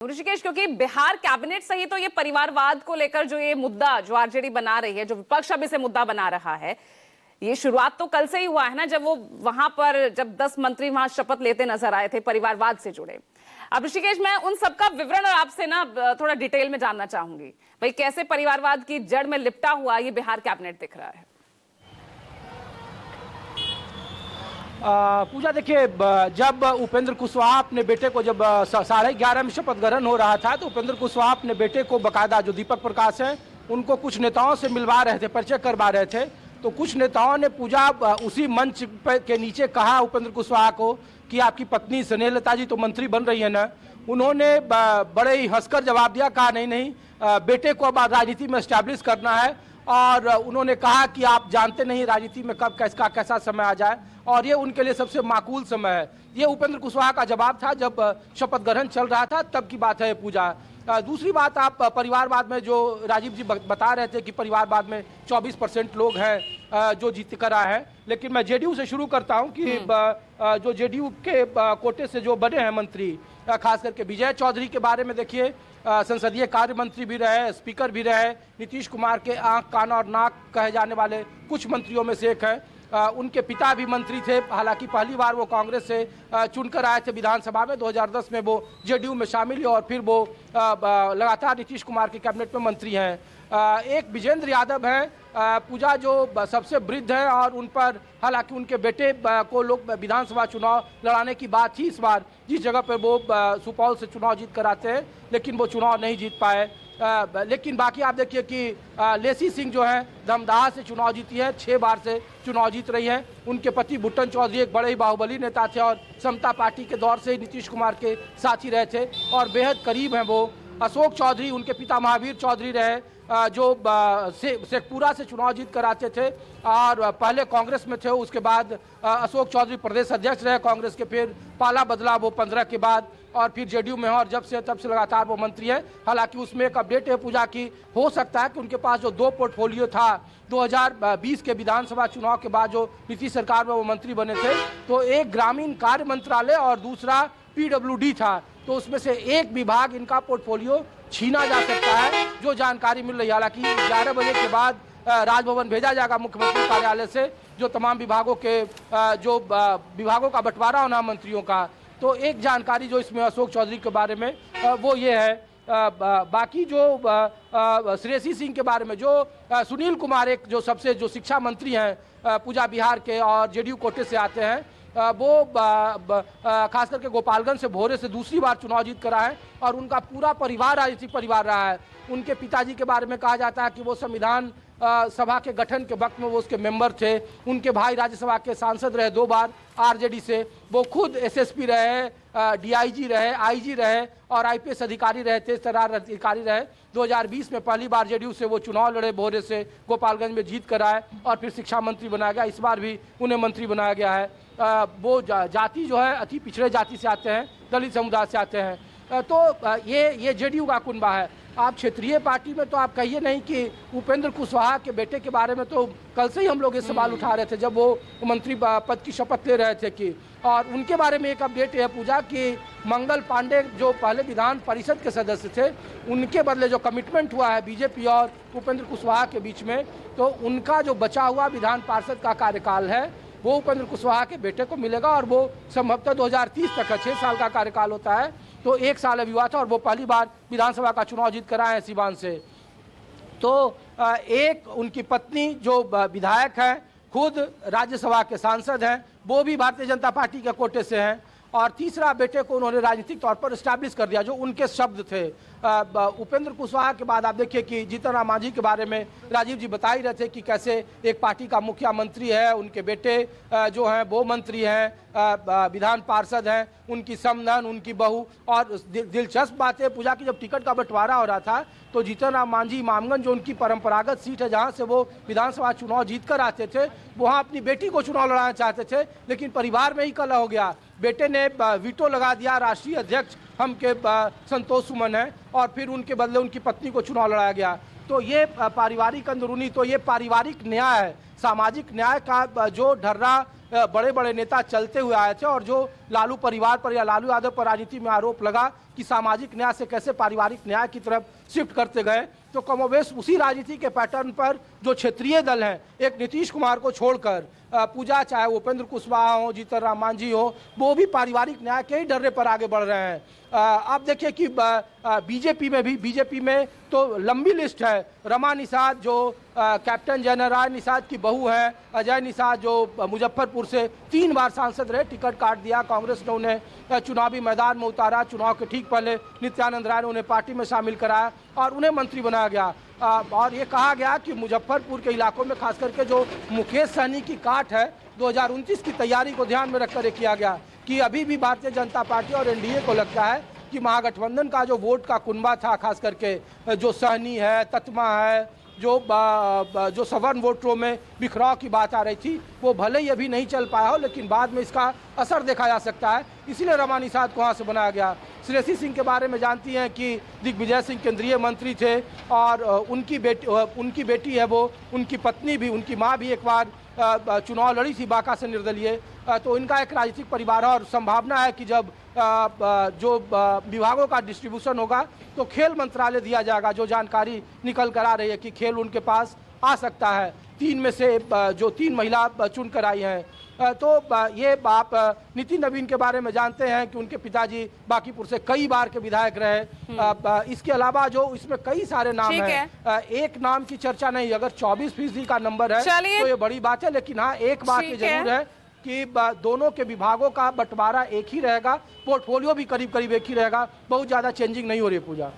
ऋषिकेश, क्योंकि बिहार कैबिनेट सही तो ये परिवारवाद को लेकर जो ये मुद्दा जो आरजेडी बना रही है, जो विपक्ष अब इसे मुद्दा बना रहा है, ये शुरुआत तो कल से ही हुआ है ना, जब वो वहां पर जब 10 मंत्री वहां शपथ लेते नजर आए थे परिवारवाद से जुड़े। अब ऋषिकेश, मैं उन सबका विवरण आपसे ना थोड़ा डिटेल में जानना चाहूंगी, भाई कैसे परिवारवाद की जड़ में लिपटा हुआ ये बिहार कैबिनेट दिख रहा है। पूजा, देखिए, जब उपेंद्र कुशवाहा अपने बेटे को जब 11:30 में शपथ ग्रहण हो रहा था, तो उपेंद्र कुशवाहा अपने बेटे को बकायदा जो दीपक प्रकाश हैं उनको कुछ नेताओं से मिलवा रहे थे, परिचय करवा रहे थे। तो कुछ नेताओं ने पूजा उसी मंच के नीचे कहा उपेंद्र कुशवाहा को कि आपकी पत्नी स्नेहलता जी तो मंत्री बन रही है ना। उन्होंने बड़े ही हंसकर जवाब दिया, कहा नहीं नहीं, बेटे को अब राजनीति में एस्टैब्लिश करना है। और उन्होंने कहा कि आप जानते नहीं राजनीति में कब कैसा समय आ जाए, और ये उनके लिए सबसे माकूल समय है। ये उपेंद्र कुशवाहा का जवाब था जब शपथ ग्रहण चल रहा था, तब की बात है पूजा। दूसरी बात, आप परिवारवाद में जो राजीव जी बता रहे थे कि परिवारवाद में 24% लोग हैं जो जीत कर आए हैं, लेकिन मैं जेडीयू से शुरू करता हूं कि जो जेडीयू के कोटे से जो बने हैं मंत्री, खास करके विजय चौधरी के बारे में देखिए, संसदीय कार्य मंत्री भी रहे, स्पीकर भी रहे, नीतीश कुमार के आंख कान और नाक कहे जाने वाले कुछ मंत्रियों में से एक हैं। उनके पिता भी मंत्री थे, हालांकि पहली बार वो कांग्रेस से चुनकर आए थे विधानसभा में। 2010 में वो जेडीयू में शामिल हुए और फिर वो लगातार नीतीश कुमार के कैबिनेट में मंत्री हैं। एक विजेंद्र यादव हैं पूजा, जो सबसे वृद्ध हैं, और उन पर हालांकि उनके बेटे को लोग विधानसभा चुनाव लड़ाने की बात थी इस बार, जिस जगह पर वो सुपौल से चुनाव जीत कर आते हैं, लेकिन वो चुनाव नहीं जीत पाए। लेकिन बाकी आप देखिए कि लेसी सिंह जो है धमदाहा से चुनाव जीती है, 6 बार से चुनाव जीत रही हैं। उनके पति भुट्टन चौधरी एक बड़े ही बाहुबली नेता थे और समता पार्टी के दौर से नीतीश कुमार के साथी रहे थे और बेहद करीब हैं वो। अशोक चौधरी, उनके पिता महावीर चौधरी रहे, जो शेखपुरा से चुनाव जीत कर आते थे और पहले कांग्रेस में थे। उसके बाद अशोक चौधरी प्रदेश अध्यक्ष रहे कांग्रेस के, फिर पाला बदला वो 15 के बाद, और फिर जेडीयू में, और जब से तब से लगातार वो मंत्री हैं। हालांकि उसमें एक अपडेट है पूजा की, हो सकता है कि उनके पास जो 2 पोर्टफोलियो था 2020 के विधानसभा चुनाव के बाद जो नीतीश सरकार में वो मंत्री बने थे, तो एक ग्रामीण कार्य मंत्रालय और दूसरा पीडब्ल्यूडी था, तो उसमें से एक विभाग इनका पोर्टफोलियो छीना जा सकता है, जो जानकारी मिल रही है। हालांकि 11 बजे के बाद राजभवन भेजा जाएगा मुख्यमंत्री कार्यालय से, जो तमाम विभागों के जो विभागों का बंटवारा होना मंत्रियों का। तो एक जानकारी जो इसमें अशोक चौधरी के बारे में वो ये है। बाकी जो श्रेयसी सिंह के बारे में, जो सुनील कुमार, एक जो सबसे जो शिक्षा मंत्री हैं पूजा बिहार के और जेडीयू कोटे से आते हैं, वो खास करके गोपालगंज से भोरे से दूसरी बार चुनाव जीत कर आए और उनका पूरा परिवार राजनीतिक परिवार रहा है। उनके पिताजी के बारे में कहा जाता है कि वो संविधान सभा के गठन के वक्त में वो उसके मेंबर थे। उनके भाई राज्यसभा के सांसद रहे 2 बार आरजेडी से। वो खुद एसएसपी रहे, डीआईजी रहे, आईजी रहे और आईपीएस अधिकारी रहे, तेज तर्रार अधिकारी रहे। 2020 में पहली बार जेडीयू से वो चुनाव लड़े, भोरे से गोपालगंज में जीत कर आए और फिर शिक्षा मंत्री बनाया गया। इस बार भी उन्हें मंत्री बनाया गया है। वो जाति जो है अति पिछड़े जाति से आते हैं, दलित समुदाय से आते हैं। तो ये जेडीयू का कुनबा है। आप क्षेत्रीय पार्टी में तो आप कहिए नहीं कि उपेंद्र कुशवाहा के बेटे के बारे में तो कल से ही हम लोग ये सवाल उठा रहे थे जब वो मंत्री पद की शपथ ले रहे थे कि, और उनके बारे में एक अपडेट है पूजा कि मंगल पांडे जो पहले विधान परिषद के सदस्य थे, उनके बदले जो कमिटमेंट हुआ है बीजेपी और उपेंद्र कुशवाहा के बीच में, तो उनका जो बचा हुआ विधान पार्षद का कार्यकाल है वो उपेंद्र कुशवाहा के बेटे को मिलेगा और वो संभवतः 2030 तक है। 6 साल का कार्यकाल होता है, तो 1 साल अभी हुआ था और वो पहली बार विधानसभा का चुनाव जीत कर आए हैं सिवान से। तो एक उनकी पत्नी जो विधायक हैं, खुद राज्यसभा के सांसद हैं, वो भी भारतीय जनता पार्टी के कोटे से हैं। और तीसरा बेटे को उन्होंने राजनीतिक तौर पर एस्टैब्लिश कर दिया, जो उनके शब्द थे। उपेंद्र कुशवाहा के बाद आप देखिए कि जीतन राम मांझी के बारे में राजीव जी बता ही रहे थे कि कैसे एक पार्टी का मुखिया मंत्री है, उनके बेटे जो हैं वो मंत्री हैं, विधान पार्षद हैं, उनकी समधन, उनकी बहू। और दिलचस्प बात है पूजा की, जब टिकट का बंटवारा हो रहा था तो जीतन राम मांझी इमामगंज, जो उनकी परंपरागत सीट है जहां से वो विधानसभा चुनाव जीत कर आते थे, वहां अपनी बेटी को चुनाव लड़ाना चाहते थे, लेकिन परिवार में ही कलह हो गया। बेटे ने वीटो लगा दिया, राष्ट्रीय अध्यक्ष हम के संतोष सुमन है, और फिर उनके बदले उनकी पत्नी को चुनाव लड़ाया गया। तो ये पारिवारिक अंदरूनी, तो ये पारिवारिक न्याय है, सामाजिक न्याय का जो ढर्रा बड़े बड़े नेता चलते हुए आए थे, और जो लालू परिवार पर या लालू यादव पर राजनीति में आरोप लगा कि सामाजिक न्याय से कैसे पारिवारिक न्याय की तरफ शिफ्ट करते गए, तो कमोबेश उसी राजनीति के पैटर्न पर जो क्षेत्रीय दल हैं, एक नीतीश कुमार को छोड़कर पूजा, चाहे उपेंद्र कुशवाहा हो, जीतन राम मांझी हो, वो भी पारिवारिक न्याय के ही डर्रे पर आगे बढ़ रहे हैं। आप देखिए कि बीजेपी में तो लंबी लिस्ट है। रमा निषाद जो कैप्टन जनरल निषाद की बहू है, अजय निषाद जो मुजफ्फरपुर से 3 बार सांसद रहे, टिकट काट दिया, कांग्रेस ने उन्हें चुनावी मैदान में उतारा। चुनाव के ठीक पहले नित्यानंद राय ने उन्हें पार्टी में शामिल कराया और उन्हें मंत्री बनाया गया। और ये कहा गया कि मुजफ्फरपुर के इलाकों में खास करके जो मुकेश सहनी की काट है, 2029 की तैयारी को ध्यान में रखकर ये किया गया कि अभी भी भारतीय जनता पार्टी और एनडीए को लगता है कि महागठबंधन का जो वोट का कुनबा था, खास करके जो सहनी है, ततमा है, जो सवर्ण वोटरों में बिखराव की बात आ रही थी, वो भले ही अभी नहीं चल पाया हो, लेकिन बाद में इसका असर देखा जा सकता है। इसीलिए रमा निषाद को वहाँ से बनाया गया। श्रेयसी सिंह के बारे में जानती हैं कि दिग्विजय सिंह केंद्रीय मंत्री थे और उनकी बेटी है वो, उनकी पत्नी भी, उनकी माँ भी एक बार चुनाव लड़ी थी बांका से निर्दलीय। तो इनका एक राजनीतिक परिवार है और संभावना है कि जब जो विभागों का डिस्ट्रीब्यूशन होगा तो खेल मंत्रालय दिया जाएगा। जो जानकारी निकल कर आ रही है कि खेल उनके पास आ सकता है। 3 में से जो 3 महिला चुन कर आई हैं। तो ये आप नितिन नवीन के बारे में जानते हैं कि उनके पिताजी बांकीपुर से कई बार के विधायक रहे। इसके अलावा जो इसमें कई सारे नाम हैं, एक नाम की चर्चा नहीं। अगर 24% का नंबर है तो ये बड़ी बात है, लेकिन हाँ एक बात ये जरूर है कि दोनों के विभागों का बंटवारा एक ही रहेगा, पोर्टफोलियो भी करीब करीब एक ही रहेगा, बहुत ज़्यादा चेंजिंग नहीं हो रही है। पूजा